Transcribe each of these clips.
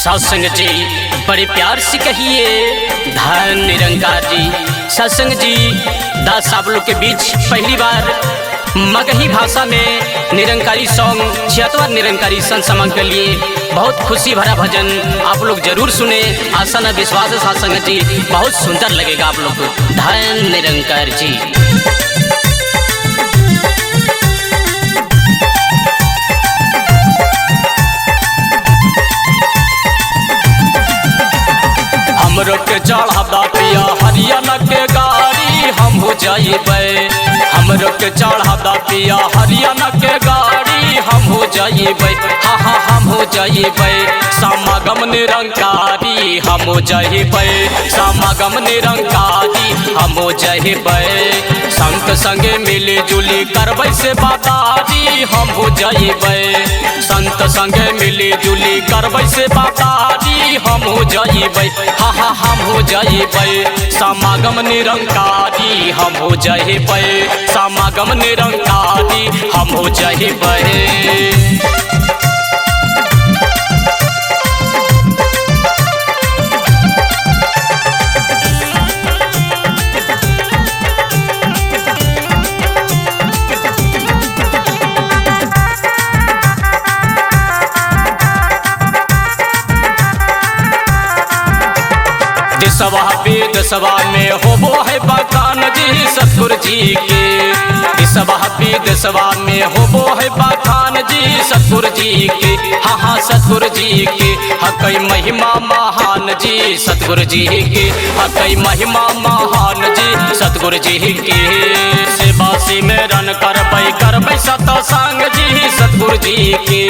सत्संग जी बड़े प्यार से कहिए धन निरंकार जी। सत्संग जी दास आप लोग के बीच पहली बार मगही भाषा में निरंकारी सॉन्ग 76वां निरंकारी संत समागम के लिए बहुत खुशी भरा भजन आप लोग जरूर सुने। आशा न विश्वास है सत्संग जी बहुत सुंदर लगेगा आप लोग को। धन निरंकार जी। हमरो के चढ़ावा पिया हरियाणा के गाड़ी हम हो जाइबे। हमरो के चढ़ावा पिया हरियाणा के गाड़ी हम हो जाइबे। हाँ हाँ हम हो जाइबे। समागम निरंकारी हम हो जाइबे। समागम निरंकारी हम हो जाइबे। संत संगे मिली जुली करबै से बातारी हम हो जाइबे। संत संगे मिली जुली करबै से बातारी हम हो जाइबे। हाँ हाँ हम हो जाइबे। समागम निरंकारी हम हो जाइबे। समागम निरंकारी हम हो जाइबे। देशवा विदेशवा में होबो है बखान जी सतगुरु जी के। देशवा विदेशवा में होबो है बखान जी सतगुरु जी के। हाँ हाँ सतगुरु जी के। हकई महिमा महान जी सतगुरु जी के। हकई महिमा महान जी सतगुरु जी के। सेवा सिमरन करबै सत्संग जी सतगुरु जी के।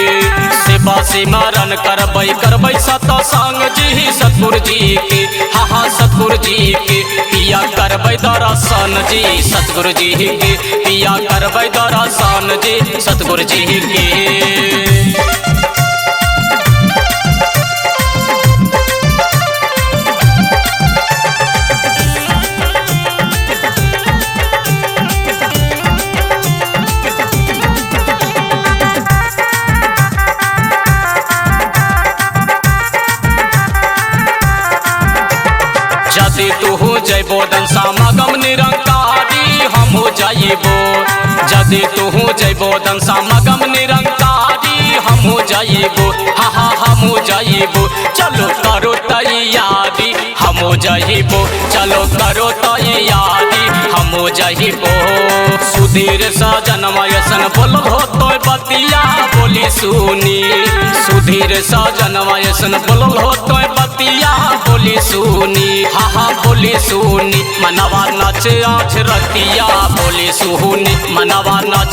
सेवा सिमरन करबै सत्संग जी सतगुरु जी के। हाँ हाँ सतगुरु जी के। पिया करबै दर्शन जी सतगुरु जी के। पिया करबै दर्शन जी सतगुरु जी के। यदि तू हो जइबो दन समागम निरंकारी हम हो जाइबो। यदि तू हो जइबो दन समागम निरंकारी हम हो जाइबो। हाँ हाँ हम हो जाइबो। चलो करो तैयारी हम हो जाइबो। चलो करो तैयारी हम हो जाइबो। सुधीर सजनवा यसन बोल हो तो बतिया बोली सुनी। सुधीर सजनवा यसन बोल हो तो बतिया बोली सुनी। हाँ हाँ बोली सुनी। मनवा नाच आँच रतिया बोली सुनी। मनवा नाच